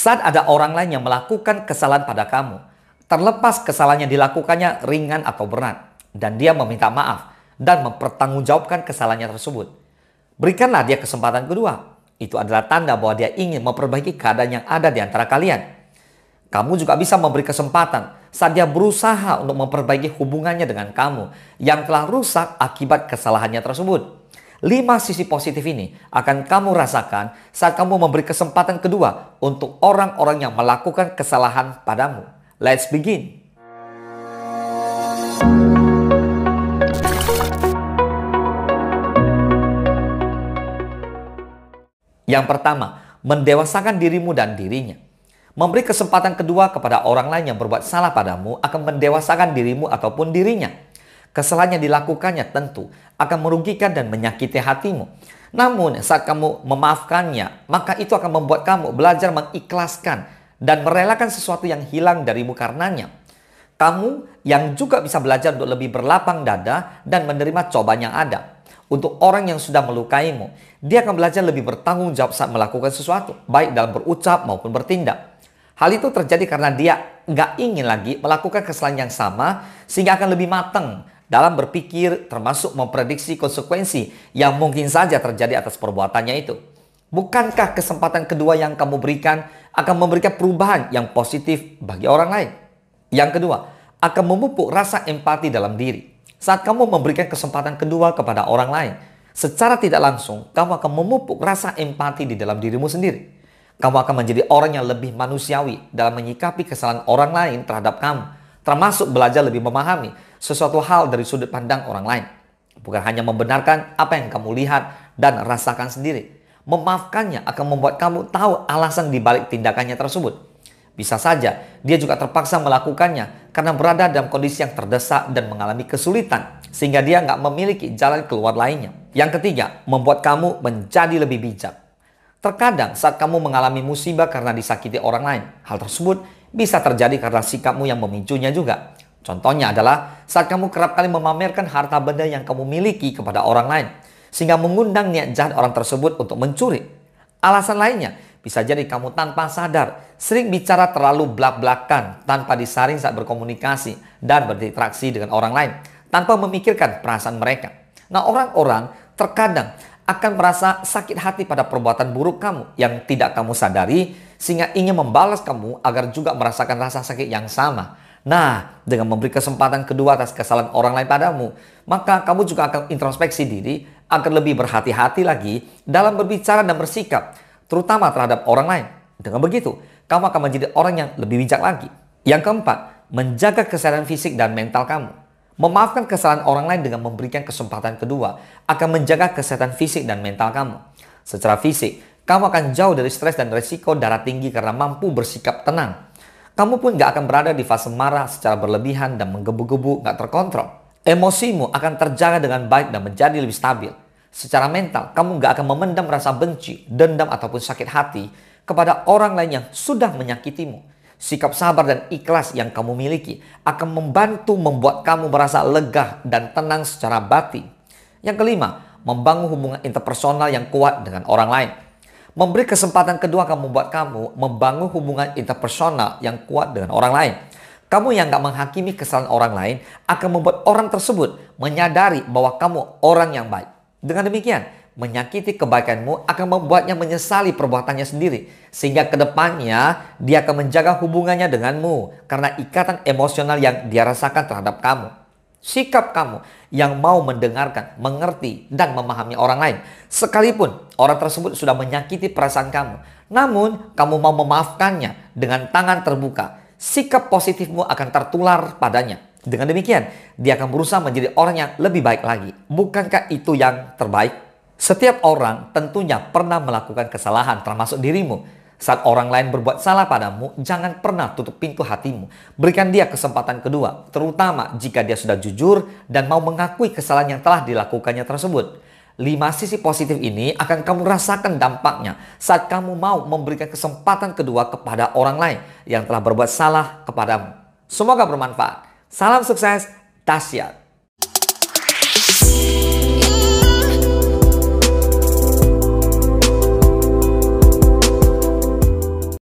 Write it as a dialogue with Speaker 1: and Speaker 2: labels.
Speaker 1: Saat ada orang lain yang melakukan kesalahan pada kamu, terlepas kesalahan yang dilakukannya ringan atau berat, dan dia meminta maaf dan mempertanggungjawabkan kesalahannya tersebut, berikanlah dia kesempatan kedua. Itu adalah tanda bahwa dia ingin memperbaiki keadaan yang ada di antara kalian. Kamu juga bisa memberi kesempatan saat dia berusaha untuk memperbaiki hubungannya dengan kamu yang telah rusak akibat kesalahannya tersebut. 5 sisi positif ini akan kamu rasakan saat kamu memberi kesempatan kedua untuk orang-orang yang melakukan kesalahan padamu. Let's begin. Yang pertama, mendewasakan dirimu dan dirinya. Memberi kesempatan kedua kepada orang lain yang berbuat salah padamu akan mendewasakan dirimu ataupun dirinya. Kesalahan yang dilakukannya tentu akan merugikan dan menyakiti hatimu. Namun saat kamu memaafkannya, maka itu akan membuat kamu belajar mengikhlaskan dan merelakan sesuatu yang hilang darimu karenanya. Kamu yang juga bisa belajar untuk lebih berlapang dada dan menerima cobaan yang ada. Untuk orang yang sudah melukaimu, dia akan belajar lebih bertanggung jawab saat melakukan sesuatu, baik dalam berucap maupun bertindak. Hal itu terjadi karena dia nggak ingin lagi melakukan kesalahan yang sama, sehingga akan lebih matang dalam berpikir, termasuk memprediksi konsekuensi yang mungkin saja terjadi atas perbuatannya itu. Bukankah kesempatan kedua yang kamu berikan akan memberikan perubahan yang positif bagi orang lain? Yang kedua, akan memupuk rasa empati dalam diri. Saat kamu memberikan kesempatan kedua kepada orang lain, secara tidak langsung kamu akan memupuk rasa empati di dalam dirimu sendiri. Kamu akan menjadi orang yang lebih manusiawi dalam menyikapi kesalahan orang lain terhadap kamu, termasuk belajar lebih memahami sesuatu hal dari sudut pandang orang lain. Bukan hanya membenarkan apa yang kamu lihat dan rasakan sendiri. Memaafkannya akan membuat kamu tahu alasan di balik tindakannya tersebut. Bisa saja dia juga terpaksa melakukannya karena berada dalam kondisi yang terdesak dan mengalami kesulitan, sehingga dia nggak memiliki jalan keluar lainnya. Yang ketiga, membuat kamu menjadi lebih bijak. Terkadang saat kamu mengalami musibah karena disakiti orang lain, hal tersebut bisa terjadi karena sikapmu yang memicunya juga. Contohnya adalah saat kamu kerap kali memamerkan harta benda yang kamu miliki kepada orang lain, sehingga mengundang niat jahat orang tersebut untuk mencuri. Alasan lainnya, bisa jadi kamu tanpa sadar sering bicara terlalu belak-belakan tanpa disaring saat berkomunikasi dan berinteraksi dengan orang lain, tanpa memikirkan perasaan mereka. Nah, orang-orang terkadang akan merasa sakit hati pada perbuatan buruk kamu yang tidak kamu sadari, sehingga ingin membalas kamu agar juga merasakan rasa sakit yang sama. Nah, dengan memberi kesempatan kedua atas kesalahan orang lain padamu, maka kamu juga akan introspeksi diri agar lebih berhati-hati lagi dalam berbicara dan bersikap, terutama terhadap orang lain. Dengan begitu, kamu akan menjadi orang yang lebih bijak lagi. Yang keempat, menjaga kesehatan fisik dan mental kamu. Memaafkan kesalahan orang lain dengan memberikan kesempatan kedua akan menjaga kesehatan fisik dan mental kamu. Secara fisik, kamu akan jauh dari stres dan risiko darah tinggi karena mampu bersikap tenang. Kamu pun gak akan berada di fase marah secara berlebihan dan menggebu-gebu gak terkontrol. Emosimu akan terjaga dengan baik dan menjadi lebih stabil. Secara mental, kamu gak akan memendam rasa benci, dendam ataupun sakit hati kepada orang lain yang sudah menyakitimu. Sikap sabar dan ikhlas yang kamu miliki akan membantu membuat kamu merasa lega dan tenang secara batin. Yang kelima, membangun hubungan interpersonal yang kuat dengan orang lain. Memberi kesempatan kedua akan membuat kamu membangun hubungan interpersonal yang kuat dengan orang lain. Kamu yang gak menghakimi kesalahan orang lain akan membuat orang tersebut menyadari bahwa kamu orang yang baik. Dengan demikian, menyakiti kebaikanmu akan membuatnya menyesali perbuatannya sendiri, sehingga kedepannya dia akan menjaga hubungannya denganmu karena ikatan emosional yang dia rasakan terhadap kamu. Sikap kamu yang mau mendengarkan, mengerti, dan memahami orang lain, sekalipun orang tersebut sudah menyakiti perasaan kamu, namun kamu mau memaafkannya dengan tangan terbuka, sikap positifmu akan tertular padanya. Dengan demikian, dia akan berusaha menjadi orang yang lebih baik lagi. Bukankah itu yang terbaik? Setiap orang tentunya pernah melakukan kesalahan, termasuk dirimu. Saat orang lain berbuat salah padamu, jangan pernah tutup pintu hatimu. Berikan dia kesempatan kedua, terutama jika dia sudah jujur dan mau mengakui kesalahan yang telah dilakukannya tersebut. 5 sisi positif ini akan kamu rasakan dampaknya saat kamu mau memberikan kesempatan kedua kepada orang lain yang telah berbuat salah kepadamu. Semoga bermanfaat. Salam sukses, dahsyat.